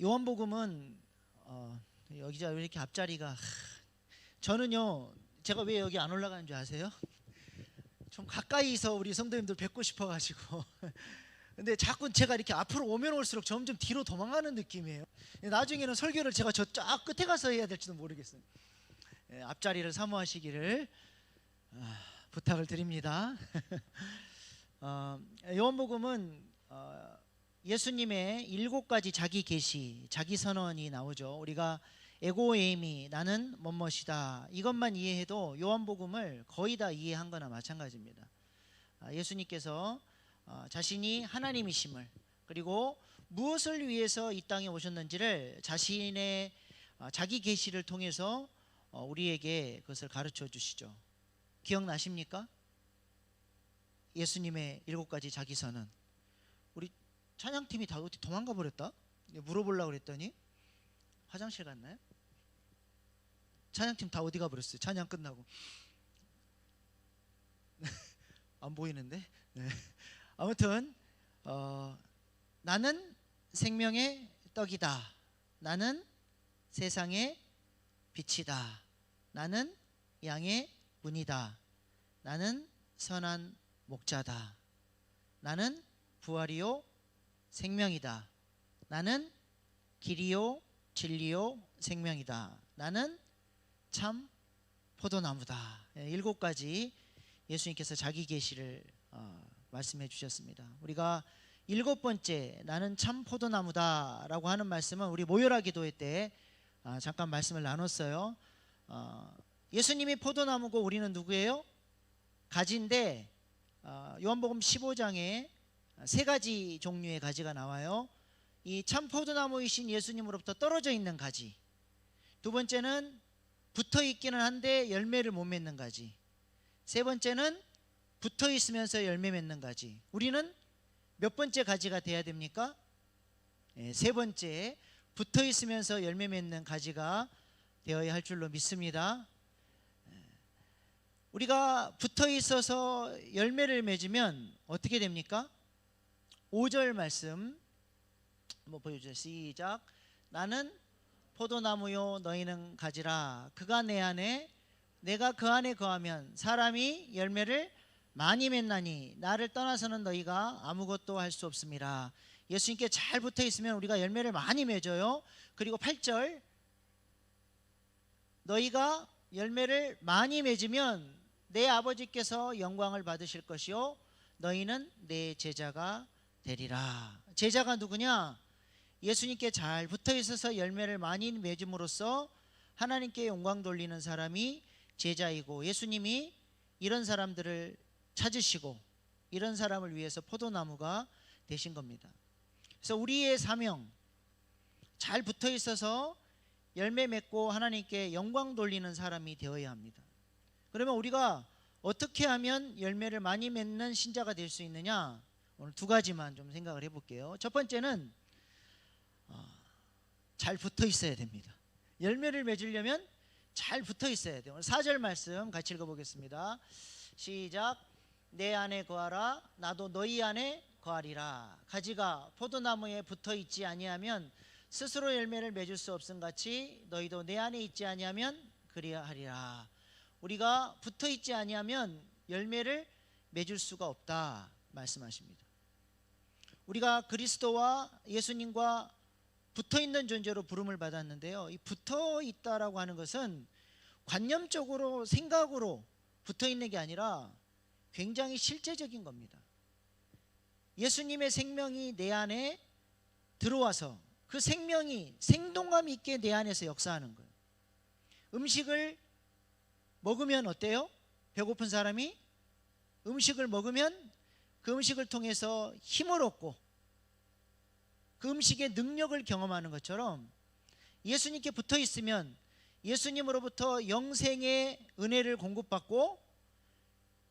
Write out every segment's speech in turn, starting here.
요한복음은 여기가 왜 이렇게 앞자리가 저는요 제가 왜 여기 안 올라가는 줄 아세요? 좀 가까이서 우리 성도님들 뵙고 싶어가지고 근데 자꾸 제가 이렇게 앞으로 오면 올수록 점점 뒤로 도망가는 느낌이에요. 나중에는 설교를 제가 저 쫙 끝에 가서 해야 될지도 모르겠어요. 앞자리를 사모하시기를 부탁을 드립니다. 요한복음은 예수님의 7가지 자기 계시, 자기 선언이 나오죠. 우리가 에고에이미, 나는 뭐뭐이다, 이것만 이해해도 요한복음을 거의 다 이해한 거나 마찬가지입니다. 예수님께서 자신이 하나님이심을, 그리고 무엇을 위해서 이 땅에 오셨는지를 자신의 자기 계시를 통해서 우리에게 그것을 가르쳐 주시죠. 기억나십니까? 예수님의 7가지 자기 선언. 우리 찬양팀이 다 어디 도망가 버렸다? 물어보려고 그랬더니 화장실 갔나요? 찬양팀 다 어디 가버렸어요? 찬양 끝나고 안 보이는데? 네. 아무튼 나는 생명의 떡이다, 나는 세상의 빛이다, 나는 양의 문이다, 나는 선한 목자다, 나는 부활이요 생명이다, 나는 길이요 진리요 생명이다, 나는 참 포도나무다. 7가지 예수님께서 자기 계시를 말씀해 주셨습니다. 우리가 7번째 나는 참 포도나무다 라고 하는 말씀은 우리 모여라 기도회 때 잠깐 말씀을 나눴어요. 예수님이 포도나무고 우리는 누구예요? 가지인데 요한복음 15장에 3가지 종류의 가지가 나와요. 이 참 포도나무이신 예수님으로부터 떨어져 있는 가지, 두 번째는 붙어 있기는 한데 열매를 못 맺는 가지, 세 번째는 붙어 있으면서 열매 맺는 가지. 우리는 몇 번째 가지가 돼야 됩니까? 세 번째, 붙어 있으면서 열매 맺는 가지가 되어야 할 줄로 믿습니다. 우리가 붙어 있어서 열매를 맺으면 어떻게 됩니까? 5절 말씀 한번 보여주세요. 시작. 나는 포도나무요 너희는 가지라. 그가 내 안에 내가 그 안에 거하면 사람이 열매를 많이 맺나니 나를 떠나서는 너희가 아무것도 할 수 없습니다. 예수님께 잘 붙어 있으면 우리가 열매를 많이 맺어요. 그리고 8절, 너희가 열매를 많이 맺으면 내 아버지께서 영광을 받으실 것이요 너희는 내 제자가 되리라. 제자가 누구냐? 예수님께 잘 붙어 있어서 열매를 많이 맺음으로써 하나님께 영광 돌리는 사람이 제자이고, 예수님이 이런 사람들을 찾으시고 이런 사람을 위해서 포도나무가 되신 겁니다. 그래서 우리의 사명, 잘 붙어 있어서 열매 맺고 하나님께 영광 돌리는 사람이 되어야 합니다. 그러면 우리가 어떻게 하면 열매를 많이 맺는 신자가 될 수 있느냐? 오늘 2가지만 좀 생각을 해볼게요. 첫 번째는 잘 붙어 있어야 됩니다. 열매를 맺으려면 잘 붙어 있어야 돼요. 오늘 4절 말씀 같이 읽어보겠습니다. 시작. 내 안에 거하라 나도 너희 안에 거하리라. 가지가 포도나무에 붙어 있지 아니하면 스스로 열매를 맺을 수 없음 같이 너희도 내 안에 있지 아니하면 그리하리라. 우리가 붙어 있지 아니하면 열매를 맺을 수가 없다 말씀하십니다. 우리가 그리스도와 예수님과 붙어 있는 존재로 부름을 받았는데요, 이 붙어 있다라고 하는 것은 관념적으로 생각으로 붙어 있는 게 아니라 굉장히 실제적인 겁니다. 예수님의 생명이 내 안에 들어와서 그 생명이 생동감 있게 내 안에서 역사하는 거예요. 음식을 먹으면 어때요? 배고픈 사람이 음식을 먹으면 그 음식을 통해서 힘을 얻고 그 음식의 능력을 경험하는 것처럼 예수님께 붙어 있으면 예수님으로부터 영생의 은혜를 공급받고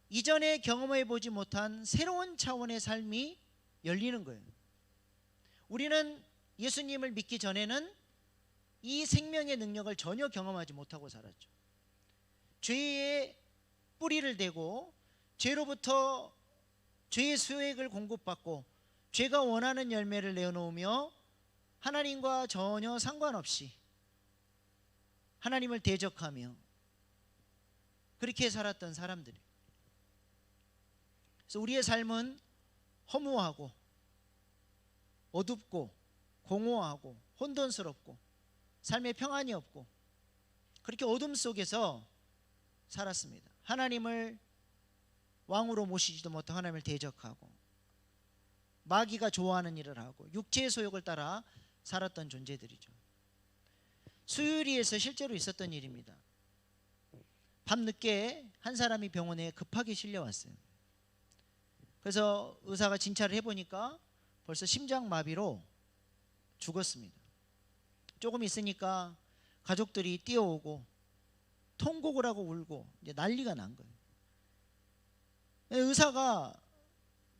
이전에 경험해 보지 못한 새로운 차원의 삶이 열리는 거예요. 우리는 예수님을 믿기 전에는 이 생명의 능력을 전혀 경험하지 못하고 살았죠. 죄의 뿌리를 대고 죄로부터 죄의 수액을 공급받고 죄가 원하는 열매를 내어놓으며 하나님과 전혀 상관없이 하나님을 대적하며 그렇게 살았던 사람들이에요. 그래서 우리의 삶은 허무하고 어둡고 공허하고 혼돈스럽고 삶에 평안이 없고 그렇게 어둠 속에서 살았습니다. 하나님을 왕으로 모시지도 못하고 하나님을 대적하고 마귀가 좋아하는 일을 하고 육체의 소욕을 따라 살았던 존재들이죠. 수유리에서 실제로 있었던 일입니다. 밤늦게 한 사람이 병원에 급하게 실려왔어요. 그래서 의사가 진찰을 해보니까 벌써 심장마비로 죽었습니다. 조금 있으니까 가족들이 뛰어오고 통곡을 하고 울고 이제 난리가 난 거예요. 의사가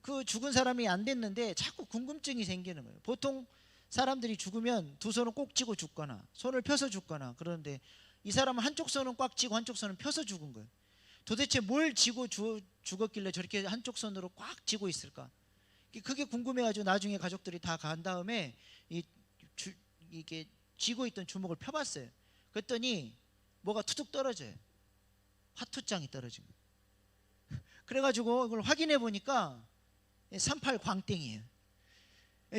그 죽은 사람이 안 됐는데 자꾸 궁금증이 생기는 거예요. 보통 사람들이 죽으면 두 손을 꼭 쥐고 죽거나 손을 펴서 죽거나 그러는데 이 사람은 한쪽 손은 꽉 쥐고 한쪽 손은 펴서 죽은 거예요. 도대체 뭘 쥐고 죽었길래 저렇게 한쪽 손으로 꽉 쥐고 있을까? 그게 궁금해가지고 나중에 가족들이 다 간 다음에 이게 쥐고 있던 주먹을 펴봤어요. 그랬더니 뭐가 투둑 떨어져요. 화투장이 떨어진 거예요. 그래가지고 이걸 확인해 보니까 38 광땡이에요.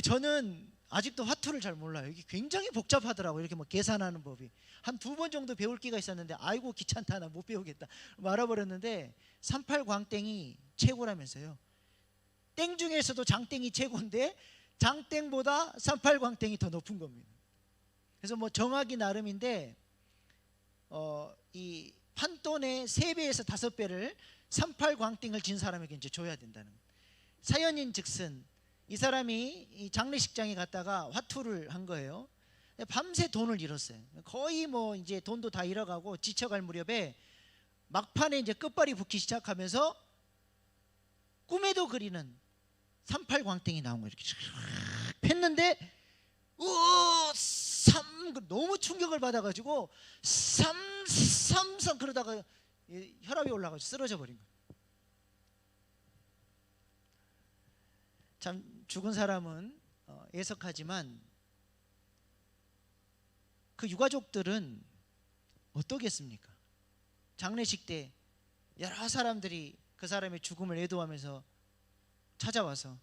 저는 아직도 화투를 잘 몰라요. 이게 굉장히 복잡하더라고요. 이렇게 뭐 계산하는 법이. 한 2번 정도 배울 기가 있었는데 아이고 귀찮다 나 못 배우겠다 말아버렸는데 38 광땡이 최고라면서요. 땡 중에서도 장땡이 최고인데 장땡보다 38 광땡이 더 높은 겁니다. 그래서 뭐 정하기 나름인데 이 판돈의 3배에서 5배를 38 광땡을 진 사람에게 이제 줘야 된다는 거예요. 사연인 즉슨 이 사람이 이 장례식장에 갔다가 화투를 한 거예요. 밤새 돈을 잃었어요. 거의 뭐 이제 돈도 다 잃어가고 지쳐갈 무렵에 막판에 이제 끝발이 붙기 시작하면서 꿈에도 그리는 38 광땡이 나온 거예요. 이렇게 폈는데 너무 충격을 받아가지고 3 그러다가 혈압이 올라가지고 쓰러져 버린 거예요. 참 죽은 사람은 애석하지만 그 유가족들은 어떠겠습니까? 장례식 때 여러 사람들이 그 사람의 죽음을 애도하면서 찾아와서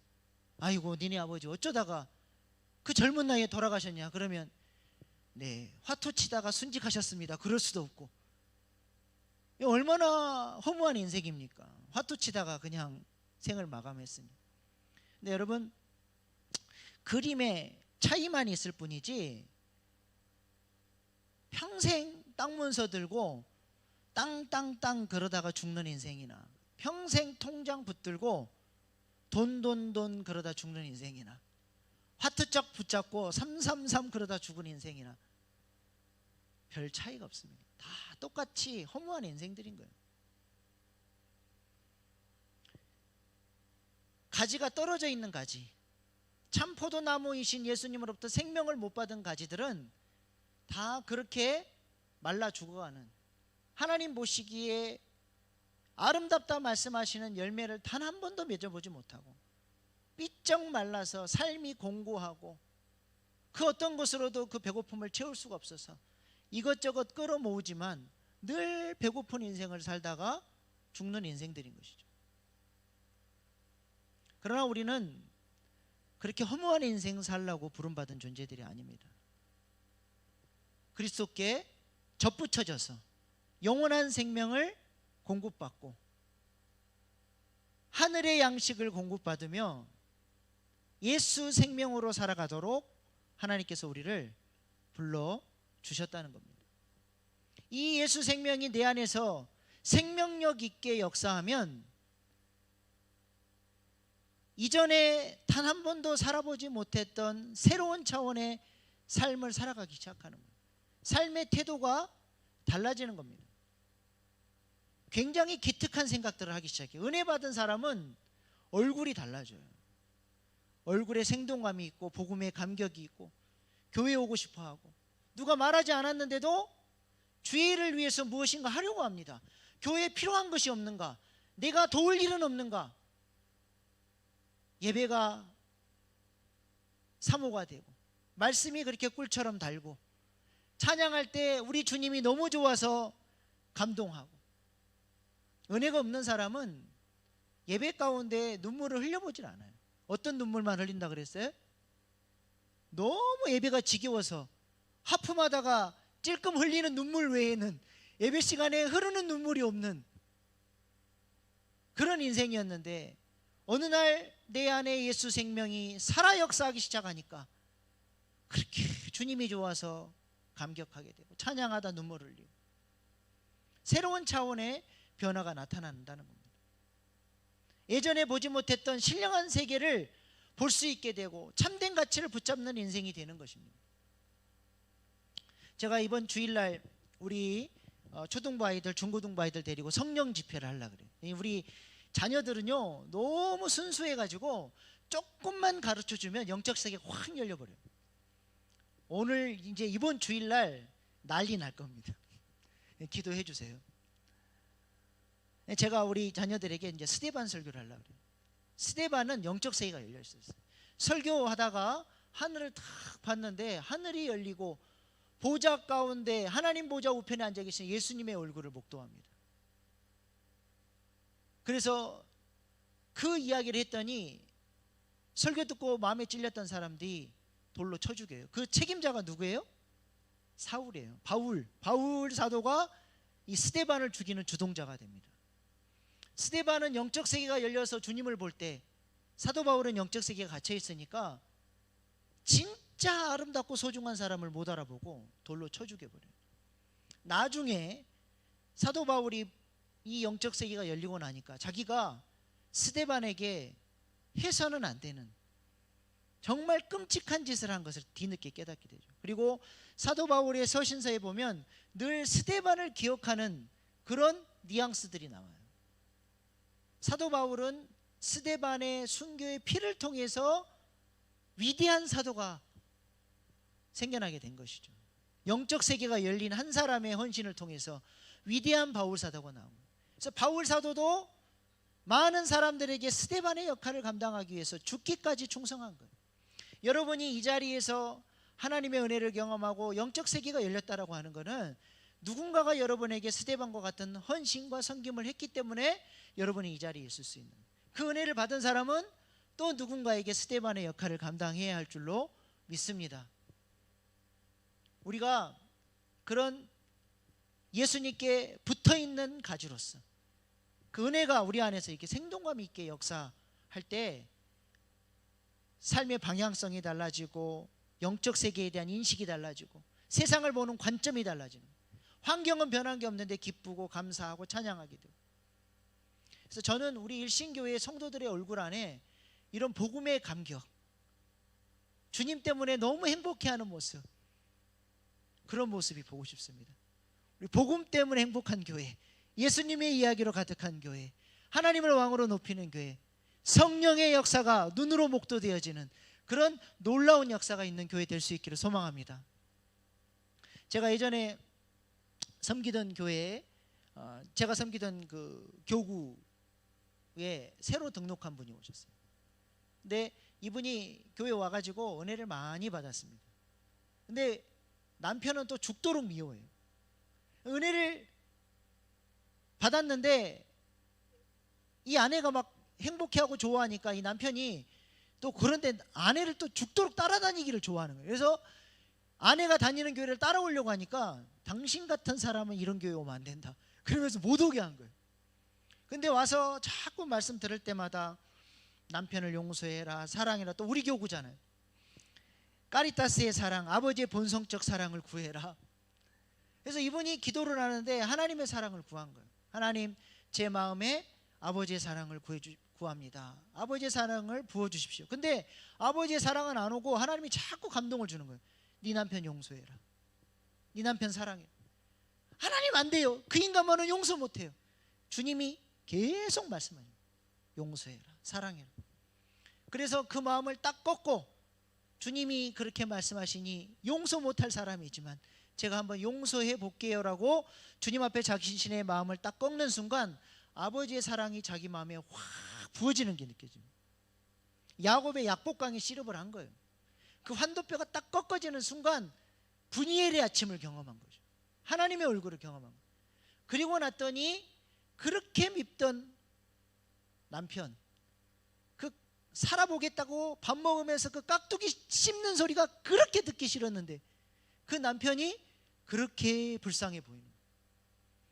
아이고 니네 아버지 어쩌다가 그 젊은 나이에 돌아가셨냐? 그러면 네 화투 치다가 순직하셨습니다. 그럴 수도 없고 얼마나 허무한 인생입니까? 화투 치다가 그냥 생을 마감했으니. 근데 여러분 그림의 차이만 있을 뿐이지 평생 땅 문서 들고 땅 그러다가 죽는 인생이나 평생 통장 붙들고 돈 그러다 죽는 인생이나 화투짝 붙잡고 333 그러다 죽은 인생이나 별 차이가 없습니다. 다 똑같이 허무한 인생들인 거예요. 가지가 떨어져 있는 가지, 참 포도나무이신 예수님으로부터 생명을 못 받은 가지들은 다 그렇게 말라 죽어가는, 하나님 보시기에 아름답다 말씀하시는 열매를 단 한 번도 맺어보지 못하고 삐쩍 말라서 삶이 공고하고 그 어떤 것으로도 그 배고픔을 채울 수가 없어서 이것저것 끌어모으지만 늘 배고픈 인생을 살다가 죽는 인생들인 것이죠. 그러나 우리는 그렇게 허무한 인생 살라고 부름받은 존재들이 아닙니다. 그리스도께 접붙여져서 영원한 생명을 공급받고 하늘의 양식을 공급받으며 예수 생명으로 살아가도록 하나님께서 우리를 불러주셨다는 겁니다. 이 예수 생명이 내 안에서 생명력 있게 역사하면 이전에 단 한 번도 살아보지 못했던 새로운 차원의 삶을 살아가기 시작하는 거예요. 삶의 태도가 달라지는 겁니다. 굉장히 기특한 생각들을 하기 시작해요. 은혜 받은 사람은 얼굴이 달라져요. 얼굴에 생동감이 있고 복음에 감격이 있고 교회 오고 싶어하고 누가 말하지 않았는데도 주의 일을 위해서 무엇인가 하려고 합니다. 교회에 필요한 것이 없는가? 내가 도울 일은 없는가? 예배가 사모가 되고 말씀이 그렇게 꿀처럼 달고, 찬양할 때 우리 주님이 너무 좋아서 감동하고. 은혜가 없는 사람은 예배 가운데 눈물을 흘려보질 않아요. 어떤 눈물만 흘린다 그랬어요? 너무 예배가 지겨워서 하품하다가 찔끔 흘리는 눈물 외에는 예배 시간에 흐르는 눈물이 없는 그런 인생이었는데, 어느 날 내 안에 예수 생명이 살아 역사하기 시작하니까 그렇게 주님이 좋아서 감격하게 되고, 찬양하다 눈물 흘리고, 새로운 차원의 변화가 나타난다는 겁니다. 예전에 보지 못했던 신령한 세계를 볼 수 있게 되고 참된 가치를 붙잡는 인생이 되는 것입니다. 제가 이번 주일날 우리 초등부 아이들, 중고등부 아이들 데리고 성령 집회를 하려고 그래요. 우리 자녀들은요 너무 순수해가지고 조금만 가르쳐주면 영적 세계가 확 열려버려요. 오늘 이제 이번 주일날 난리 날 겁니다. 기도해 주세요. 제가 우리 자녀들에게 이제 스데반 설교를 하려고 그래요. 스데반은 영적 세계가 열려 있었어요. 설교하다가 하늘을 탁 봤는데 하늘이 열리고 보좌 가운데 하나님 보좌 우편에 앉아 계신 예수님의 얼굴을 목도합니다. 그래서 그 이야기를 했더니 설교 듣고 마음에 찔렸던 사람들이 돌로 쳐 죽여요. 그 책임자가 누구예요? 사울이에요. 바울 사도가 이 스데반을 죽이는 주동자가 됩니다. 스데반은 영적 세계가 열려서 주님을 볼 때, 사도 바울은 영적 세계가 갇혀 있으니까 진짜 아름답고 소중한 사람을 못 알아보고 돌로 쳐 죽여버려요. 나중에 사도 바울이 이 영적 세계가 열리고 나니까 자기가 스데반에게 해서는 안 되는 정말 끔찍한 짓을 한 것을 뒤늦게 깨닫게 되죠. 그리고 사도 바울의 서신서에 보면 늘 스데반을 기억하는 그런 뉘앙스들이 나와요. 사도 바울은 스데반의 순교의 피를 통해서 위대한 사도가 생겨나게 된 것이죠. 영적 세계가 열린 한 사람의 헌신을 통해서 위대한 바울 사도가 나옵니다. 그래서 바울 사도도 많은 사람들에게 스데반의 역할을 감당하기 위해서 죽기까지 충성한 거예요. 여러분이 이 자리에서 하나님의 은혜를 경험하고 영적 세계가 열렸다라고 하는 것은 누군가가 여러분에게 스데반과 같은 헌신과 섬김을 했기 때문에 여러분이 이 자리에 있을 수 있는, 그 은혜를 받은 사람은 또 누군가에게 스데반의 역할을 감당해야 할 줄로 믿습니다. 우리가 그런 예수님께 붙어있는 가지로서 그 은혜가 우리 안에서 이렇게 생동감 있게 역사할 때 삶의 방향성이 달라지고 영적 세계에 대한 인식이 달라지고 세상을 보는 관점이 달라지는, 환경은 변한 게 없는데 기쁘고 감사하고 찬양하게 되고. 그래서 저는 우리 일신교회 성도들의 얼굴 안에 이런 복음의 감격, 주님 때문에 너무 행복해하는 모습, 그런 모습이 보고 싶습니다. 우리 복음 때문에 행복한 교회, 예수님의 이야기로 가득한 교회, 하나님을 왕으로 높이는 교회, 성령의 역사가 눈으로 목도되어지는 그런 놀라운 역사가 있는 교회 될 수 있기를 소망합니다. 제가 예전에 섬기던 교회에 제가 섬기던 그 교구에 새로 등록한 분이 오셨어요. 근데 이분이 교회 와가지고 은혜를 많이 받았습니다. 근데 남편은 또 죽도록 미워해요. 은혜를 받았는데 이 아내가 막 행복해하고 좋아하니까 이 남편이 또 그런데 아내를 또 죽도록 따라다니기를 좋아하는 거예요. 그래서 아내가 다니는 교회를 따라오려고 하니까 당신 같은 사람은 이런 교회 오면 안 된다, 그러면서 못 오게 한 거예요. 근데 와서 자꾸 말씀 들을 때마다 남편을 용서해라, 사랑해라, 또 우리 교구잖아요. 까리타스의 사랑, 아버지의 본성적 사랑을 구해라. 그래서 이분이 기도를 하는데 하나님의 사랑을 구한 거예요. 하나님, 제 마음에 아버지의 사랑을 구합니다. 아버지의 사랑을 부어주십시오. 근데 아버지의 사랑은 안 오고 하나님이 자꾸 감동을 주는 거예요. 네 남편 용서해라, 네 남편 사랑해라. 하나님 안 돼요. 그 인간만은 용서 못해요. 주님이 계속 말씀하세요. 용서해라, 사랑해라. 그래서 그 마음을 딱 꺾고, 주님이 그렇게 말씀하시니 용서 못할 사람이지만 제가 한번 용서해 볼게요 라고 주님 앞에 자신의 마음을 딱 꺾는 순간 아버지의 사랑이 자기 마음에 확 부어지는 게 느껴집니다. 야곱의 약복강에 시럽을 한 거예요. 그 환도뼈가 딱 꺾어지는 순간 분이엘의 아침을 경험한 거죠. 하나님의 얼굴을 경험한 거예요. 그리고 났더니 그렇게 밉던 남편, 그 살아보겠다고 밥 먹으면서 그 깍두기 씹는 소리가 그렇게 듣기 싫었는데 그 남편이 그렇게 불쌍해 보이는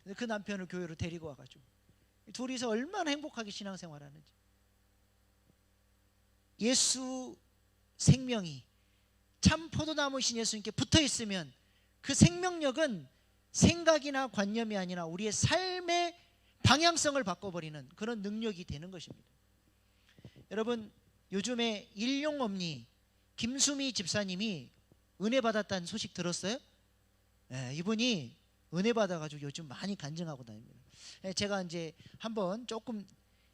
거예요. 그 남편을 교회로 데리고 와가지고 둘이서 얼마나 행복하게 신앙생활하는지. 예수 생명이 참 포도나무이신 예수님께 붙어 있으면 그 생명력은 생각이나 관념이 아니라 우리의 삶의 방향성을 바꿔버리는 그런 능력이 되는 것입니다. 여러분, 요즘에 일용엄니 김수미 집사님이 은혜 받았다는 소식 들었어요? 네, 이분이 은혜 받아가지고 요즘 많이 간증하고 다닙니다. 제가 이제 한번 조금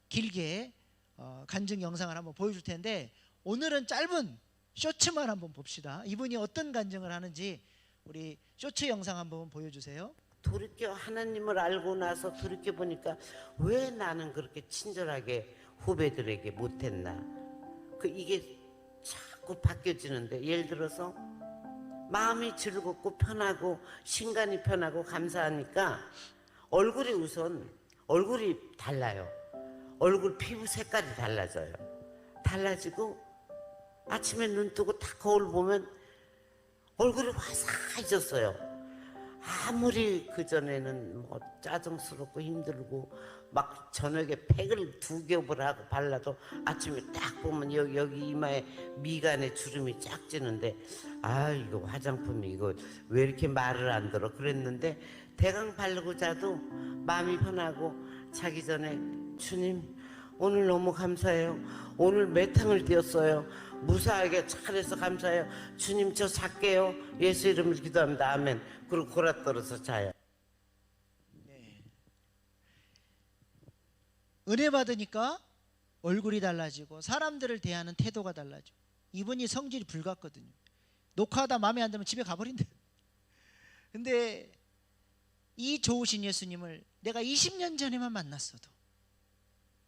길게 간증 영상을 한번 보여줄 텐데 오늘은 짧은 쇼츠만 한번 봅시다. 이분이 어떤 간증을 하는지 우리 쇼츠 영상 한번 보여주세요. 돌이켜 하나님을 알고 나서 돌이켜 보니까 왜 나는 그렇게 친절하게 후배들에게 못했나? 이게 자꾸 바뀌어지는데, 예를 들어서 마음이 즐겁고 편하고 신간이 편하고 감사하니까 얼굴이 달라요. 얼굴 피부 색깔이 달라져요. 달라지고 아침에 눈 뜨고 딱 거울 보면 얼굴이 화사해졌어요. 아무리 그전에는 뭐 짜증스럽고 힘들고 막 저녁에 팩을 2겹을 하고 발라도 아침에 딱 보면 여기 이마에 미간에 주름이 쫙 지는데, 아 이거 화장품이 이거 왜 이렇게 말을 안 들어 그랬는데, 대강 바르고 자도 마음이 편하고 자기 전에 주님 오늘 너무 감사해요. 오늘 매탕을 띄었어요. 무사하게 잘해서 감사해요. 주님 저 잘게요. 예수 이름을 기도합니다. 아멘. 그리고 골아떨어서 자요. 네. 은혜 받으니까 얼굴이 달라지고 사람들을 대하는 태도가 달라지고. 이분이 성질이 불같거든요. 녹화하다 마음에 안 들면 집에 가버린대요. 근데 이 좋으신 예수님을 내가 20년 전에만 만났어도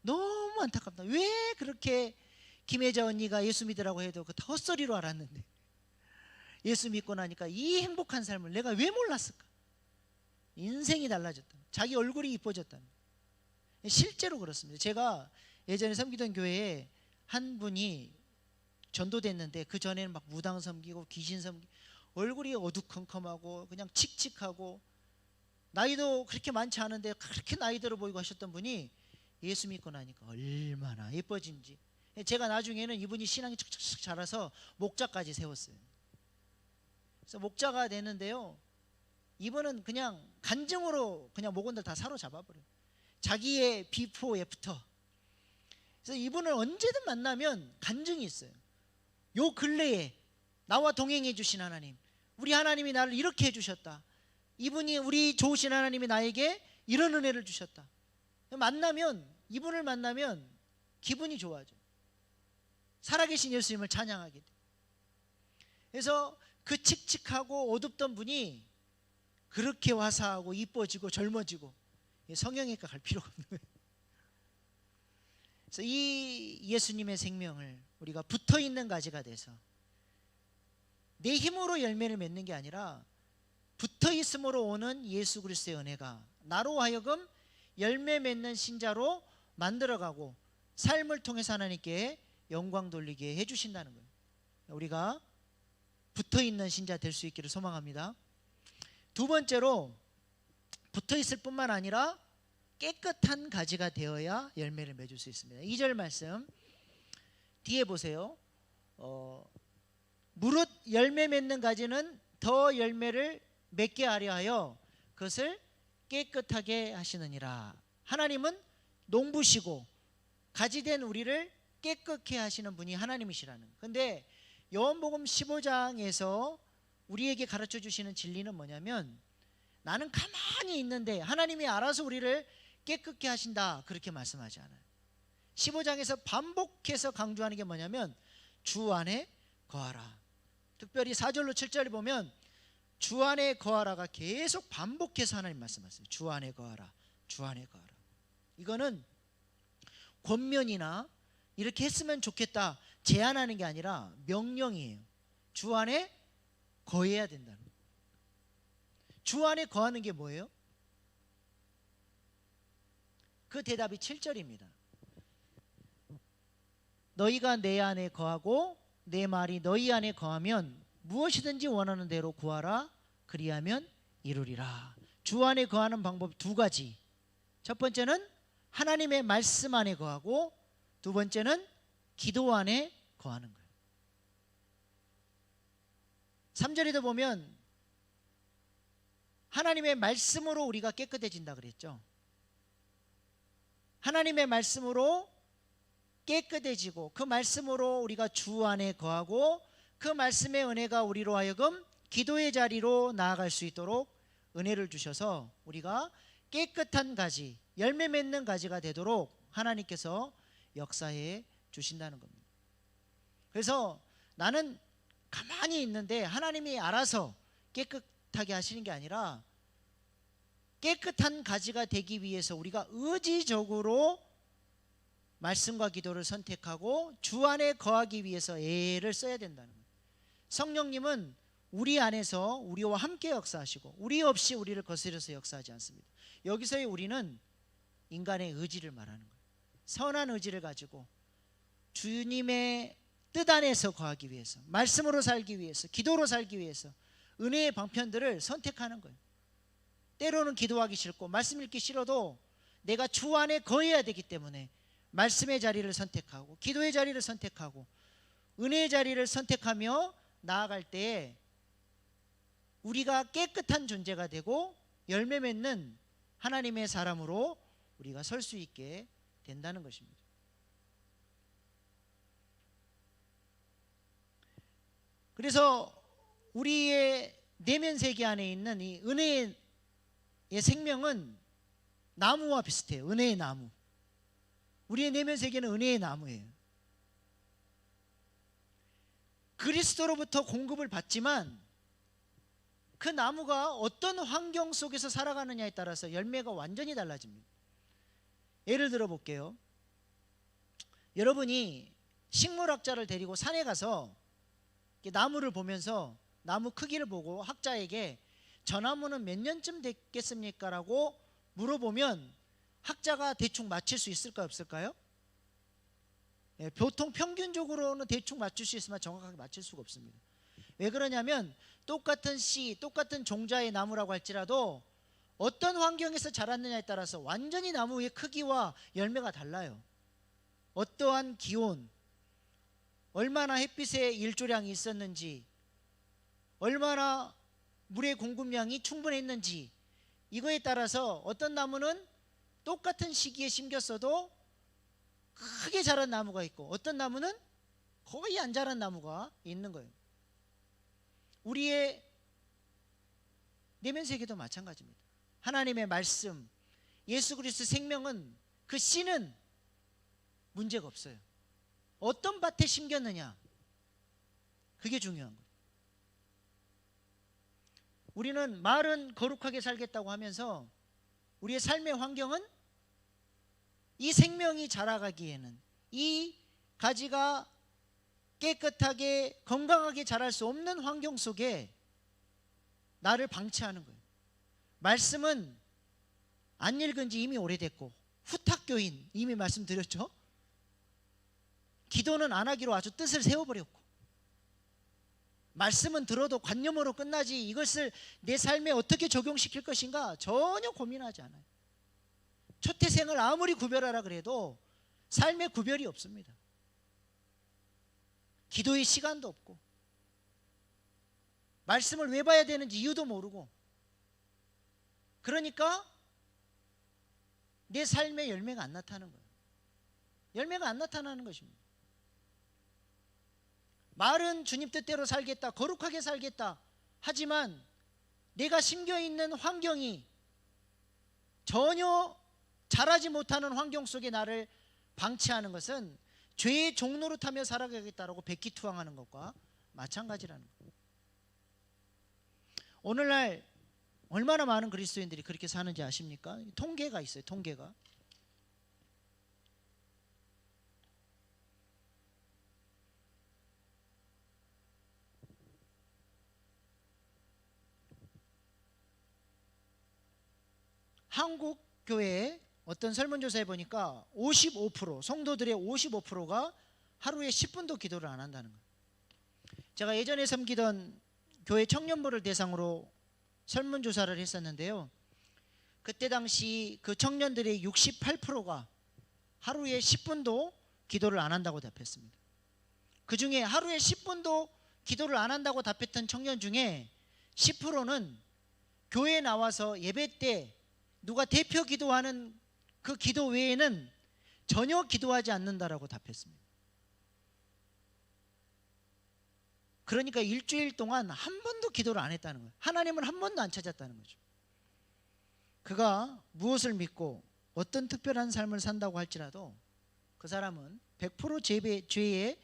너무 안타깝다. 왜 그렇게 김혜자 언니가 예수 믿으라고 해도 그 헛소리로 알았는데 예수 믿고 나니까 이 행복한 삶을 내가 왜 몰랐을까? 인생이 달라졌다. 자기 얼굴이 이뻐졌다. 실제로 그렇습니다. 제가 예전에 섬기던 교회에 한 분이 전도됐는데 그 전에는 막 무당 섬기고 귀신 섬기고 얼굴이 어두컴컴하고 그냥 칙칙하고 나이도 그렇게 많지 않은데 그렇게 나이 들어 보이고 하셨던 분이 예수 믿고 나니까 얼마나 예뻐진지. 제가 나중에는 이분이 신앙이 척척 자라서 목자까지 세웠어요. 그래서 목자가 되는데요, 이분은 그냥 간증으로 그냥 목원들 다 사로잡아 버려요. 자기의 비포 애프터. 그래서 이분을 언제든 만나면 간증이 있어요. 요 근래에 나와 동행해 주신 하나님, 우리 하나님이 나를 이렇게 해주셨다. 이분이 우리 좋으신 하나님이 나에게 이런 은혜를 주셨다. 이분을 만나면 기분이 좋아져. 살아계신 예수님을 찬양하게 돼. 그래서 그 칙칙하고 어둡던 분이 그렇게 화사하고 이뻐지고 젊어지고, 성형외과 갈 필요가 없는 거예요. 그래서 이 예수님의 생명을 우리가 붙어있는 가지가 돼서 내 힘으로 열매를 맺는 게 아니라 붙어있음으로 오는 예수 그리스도의 은혜가 나로 하여금 열매 맺는 신자로 만들어가고 삶을 통해서 하나님께 영광 돌리게 해주신다는 거예요. 우리가 붙어있는 신자 될 수 있기를 소망합니다. 두 번째로, 붙어있을 뿐만 아니라 깨끗한 가지가 되어야 열매를 맺을 수 있습니다. 2절 말씀 뒤에 보세요. 무릇 열매 맺는 가지는 더 열매를 맺게 하려 하여 그것을 깨끗하게 하시느니라. 하나님은 농부시고 가지된 우리를 깨끗게 하시는 분이 하나님이시라는 거예요. 근데 요한복음 15장에서 우리에게 가르쳐 주시는 진리는 뭐냐면, 나는 가만히 있는데 하나님이 알아서 우리를 깨끗게 하신다, 그렇게 말씀하지 않아요. 15장에서 반복해서 강조하는 게 뭐냐면 주 안에 거하라. 특별히 4절로 7절을 보면 주 안에 거하라가 계속 반복해서 하나님 말씀하세요. 주 안에 거하라, 주 안에 거하라. 이거는 권면이나 이렇게 했으면 좋겠다 제안하는 게 아니라 명령이에요. 주 안에 거해야 된다는 거예요. 주 안에 거하는 게 뭐예요? 그 대답이 7절입니다. 너희가 내 안에 거하고 내 말이 너희 안에 거하면 무엇이든지 원하는 대로 구하라. 그리하면 이루리라. 주 안에 거하는 방법 두 가지. 첫 번째는 하나님의 말씀 안에 거하고, 두 번째는 기도 안에 거하는 거예요. 3절에도 보면 하나님의 말씀으로 우리가 깨끗해진다 그랬죠. 하나님의 말씀으로 깨끗해지고, 그 말씀으로 우리가 주 안에 거하고, 그 말씀의 은혜가 우리로 하여금 기도의 자리로 나아갈 수 있도록 은혜를 주셔서 우리가 깨끗한 가지, 열매 맺는 가지가 되도록 하나님께서 역사해 주신다는 겁니다. 그래서 나는 가만히 있는데 하나님이 알아서 깨끗하게 하시는 게 아니라, 깨끗한 가지가 되기 위해서 우리가 의지적으로 말씀과 기도를 선택하고 주 안에 거하기 위해서 애를 써야 된다는 거예요. 성령님은 우리 안에서 우리와 함께 역사하시고 우리 없이 우리를 거스려서 역사하지 않습니다. 여기서의 우리는 인간의 의지를 말하는 거예요. 선한 의지를 가지고 주님의 뜻 안에서 거하기 위해서, 말씀으로 살기 위해서, 기도로 살기 위해서 은혜의 방편들을 선택하는 거예요. 때로는 기도하기 싫고 말씀 읽기 싫어도 내가 주 안에 거해야 되기 때문에 말씀의 자리를 선택하고 기도의 자리를 선택하고 은혜의 자리를 선택하며 나아갈 때에 우리가 깨끗한 존재가 되고 열매 맺는 하나님의 사람으로 우리가 설 수 있게 된다는 것입니다. 그래서 우리의 내면 세계 안에 있는 이 은혜의 생명은 나무와 비슷해요. 은혜의 나무. 우리의 내면 세계는 은혜의 나무예요. 그리스도로부터 공급을 받지만 그 나무가 어떤 환경 속에서 살아가느냐에 따라서 열매가 완전히 달라집니다. 예를 들어 볼게요. 여러분이 식물학자를 데리고 산에 가서 나무를 보면서 나무 크기를 보고 학자에게 저 나무는 몇 년쯤 됐겠습니까? 라고 물어보면 학자가 대충 맞힐 수 있을까요? 없을까요? 예, 보통 평균적으로는 대충 맞출 수 있으면 정확하게 맞출 수가 없습니다. 왜 그러냐면 똑같은 씨, 똑같은 종자의 나무라고 할지라도 어떤 환경에서 자랐느냐에 따라서 완전히 나무의 크기와 열매가 달라요. 어떠한 기온, 얼마나 햇빛의 일조량이 있었는지, 얼마나 물의 공급량이 충분했는지, 이거에 따라서 어떤 나무는 똑같은 시기에 심겼어도 크게 자란 나무가 있고 어떤 나무는 거의 안 자란 나무가 있는 거예요. 우리의 내면 세계도 마찬가지입니다. 하나님의 말씀, 예수 그리스도 생명은 그 씨는 문제가 없어요. 어떤 밭에 심겼느냐, 그게 중요한 거예요. 우리는 말은 거룩하게 살겠다고 하면서 우리의 삶의 환경은 이 생명이 자라가기에는, 이 가지가 깨끗하게 건강하게 자랄 수 없는 환경 속에 나를 방치하는 거예요. 말씀은 안 읽은 지 이미 오래됐고 후탁교인, 이미 말씀드렸죠. 기도는 안 하기로 아주 뜻을 세워버렸고, 말씀은 들어도 관념으로 끝나지 이것을 내 삶에 어떻게 적용시킬 것인가 전혀 고민하지 않아요. 초태생을 아무리 구별하라 그래도 삶의 구별이 없습니다. 기도의 시간도 없고 말씀을 왜 봐야 되는지 이유도 모르고, 그러니까 내 삶의 열매가 안 나타나는 거예요. 열매가 안 나타나는 것입니다. 말은 주님 뜻대로 살겠다, 거룩하게 살겠다 하지만 내가 심겨있는 환경이 전혀 자라지 못하는 환경 속에 나를 방치하는 것은 죄의 종노릇하며 살아가겠다라고 백기투항하는 것과 마찬가지라는 거예요. 오늘날 얼마나 많은 그리스도인들이 그렇게 사는지 아십니까? 통계가 있어요. 통계가. 한국 교회 어떤 설문조사에 보니까 55% 성도들의 55%가 하루에 10분도 기도를 안 한다는 거예요. 제가 예전에 섬기던 교회 청년부를 대상으로 설문조사를 했었는데요. 그때 당시 그 청년들의 68%가 하루에 10분도 기도를 안 한다고 답했습니다. 그 중에 하루에 10분도 기도를 안 한다고 답했던 청년 중에 10%는 교회에 나와서 예배 때 누가 대표 기도하는 그 기도 외에는 전혀 기도하지 않는다라고 답했습니다. 그러니까 일주일 동안 한 번도 기도를 안 했다는 거예요. 하나님을 한 번도 안 찾았다는 거죠. 그가 무엇을 믿고 어떤 특별한 삶을 산다고 할지라도 그 사람은 100% 죄의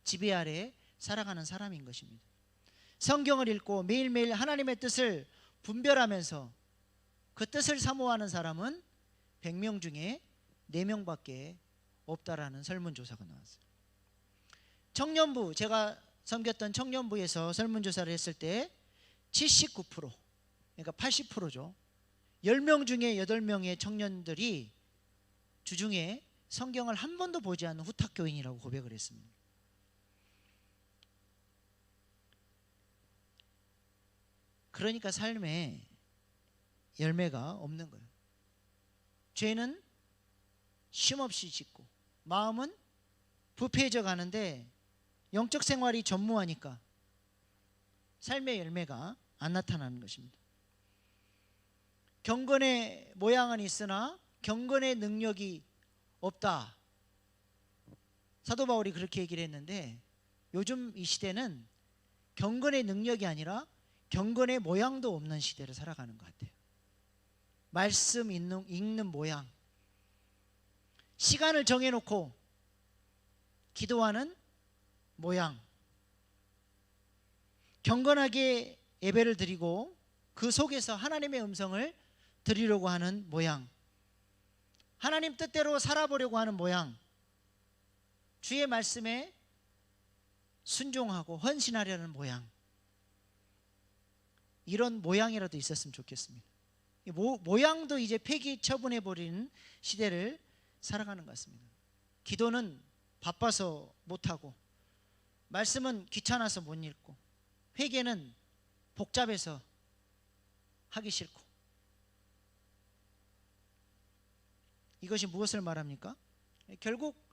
지배 아래 살아가는 사람인 것입니다. 성경을 읽고 매일매일 하나님의 뜻을 분별하면서 그 뜻을 사모하는 사람은 100명 중에 4명밖에 없다라는 설문조사가 나왔어요. 청년부, 제가 섬겼던 청년부에서 설문조사를 했을 때 79%, 그러니까 80%죠. 10명 중에 8명의 청년들이 주중에 성경을 한 번도 보지 않는 후탁교인이라고 고백을 했습니다. 그러니까 삶에 열매가 없는 거예요. 죄는 쉼없이 짓고 마음은 부패해져 가는데 영적 생활이 전무하니까 삶의 열매가 안 나타나는 것입니다. 경건의 모양은 있으나 경건의 능력이 없다. 사도 바울이 그렇게 얘기를 했는데 요즘 이 시대는 경건의 능력이 아니라 경건의 모양도 없는 시대를 살아가는 것 같아요. 말씀 읽는 모양, 시간을 정해놓고 기도하는 모양, 경건하게 예배를 드리고 그 속에서 하나님의 음성을 드리려고 하는 모양, 하나님 뜻대로 살아보려고 하는 모양, 주의 말씀에 순종하고 헌신하려는 모양, 이런 모양이라도 있었으면 좋겠습니다. 모양도 이제 폐기 처분해버리는 시대를 살아가는 것 같습니다. 기도는 바빠서 못하고, 말씀은 귀찮아서 못 읽고, 회개는 복잡해서 하기 싫고. 이것이 무엇을 말합니까? 결국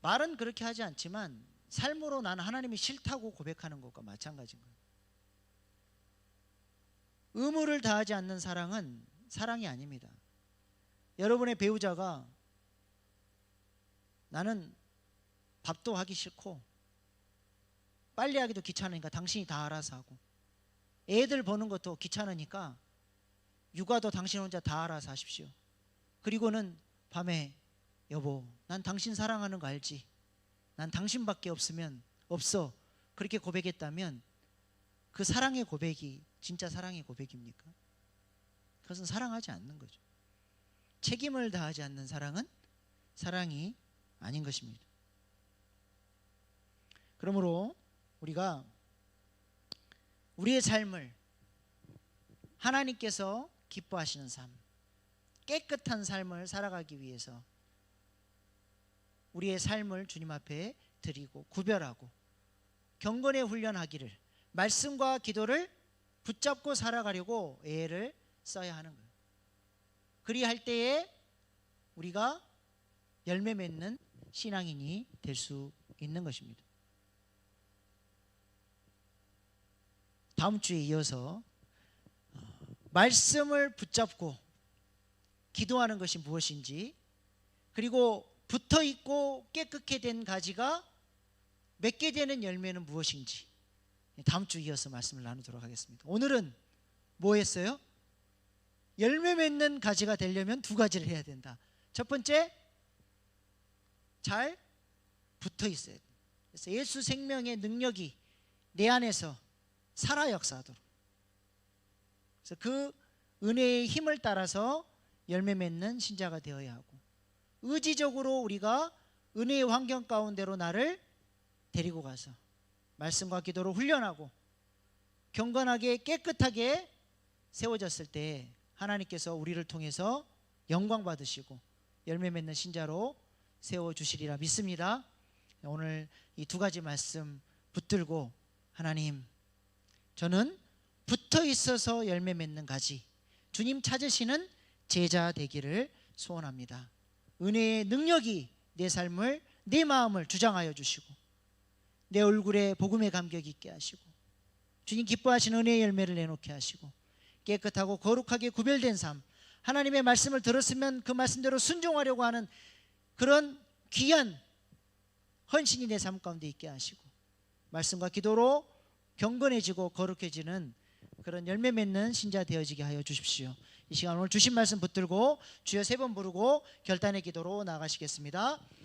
말은 그렇게 하지 않지만 삶으로 나는 하나님이 싫다고 고백하는 것과 마찬가지인 거예요. 의무를 다하지 않는 사랑은 사랑이 아닙니다. 여러분의 배우자가 나는 밥도 하기 싫고 빨리 하기도 귀찮으니까 당신이 다 알아서 하고, 애들 보는 것도 귀찮으니까 육아도 당신 혼자 다 알아서 하십시오. 그리고는 밤에 여보, 난 당신 사랑하는 거 알지? 난 당신밖에 없어. 그렇게 고백했다면 그 사랑의 고백이 진짜 사랑의 고백입니까? 그것은 사랑하지 않는 거죠. 책임을 다하지 않는 사랑은 사랑이 아닌 것입니다. 그러므로 우리가 우리의 삶을 하나님께서 기뻐하시는 삶, 깨끗한 삶을 살아가기 위해서 우리의 삶을 주님 앞에 드리고 구별하고 경건에 훈련하기를, 말씀과 기도를 붙잡고 살아가려고 애를 써야 하는 거예요. 그리할 때에 우리가 열매 맺는 신앙인이 될 수 있는 것입니다. 다음 주에 이어서 말씀을 붙잡고 기도하는 것이 무엇인지, 그리고 붙어있고 깨끗게 된 가지가 맺게 되는 열매는 무엇인지 다음 주 이어서 말씀을 나누도록 하겠습니다. 오늘은 뭐 했어요? 열매 맺는 가지가 되려면 2가지를 해야 된다. 첫 번째, 잘 붙어 있어야 돼요. 그래서 예수 생명의 능력이 내 안에서 살아 역사하도록, 그래서 그 은혜의 힘을 따라서 열매 맺는 신자가 되어야 하고, 의지적으로 우리가 은혜의 환경 가운데로 나를 데리고 가서 말씀과 기도로 훈련하고 경건하게 깨끗하게 세워졌을 때 하나님께서 우리를 통해서 영광 받으시고 열매 맺는 신자로 세워주시리라 믿습니다. 오늘 이 두 가지 말씀 붙들고 하나님, 저는 붙어 있어서 열매 맺는 가지, 주님 찾으시는 제자 되기를 소원합니다. 은혜의 능력이 내 삶을, 내 마음을 주장하여 주시고 내 얼굴에 복음의 감격이 있게 하시고 주님 기뻐하시는 은혜의 열매를 내놓게 하시고 깨끗하고 거룩하게 구별된 삶, 하나님의 말씀을 들었으면 그 말씀대로 순종하려고 하는 그런 귀한 헌신이 내 삶 가운데 있게 하시고 말씀과 기도로 경건해지고 거룩해지는 그런 열매 맺는 신자 되어지게 하여 주십시오. 이 시간 오늘 주신 말씀 붙들고 주여 3번 부르고 결단의 기도로 나가시겠습니다.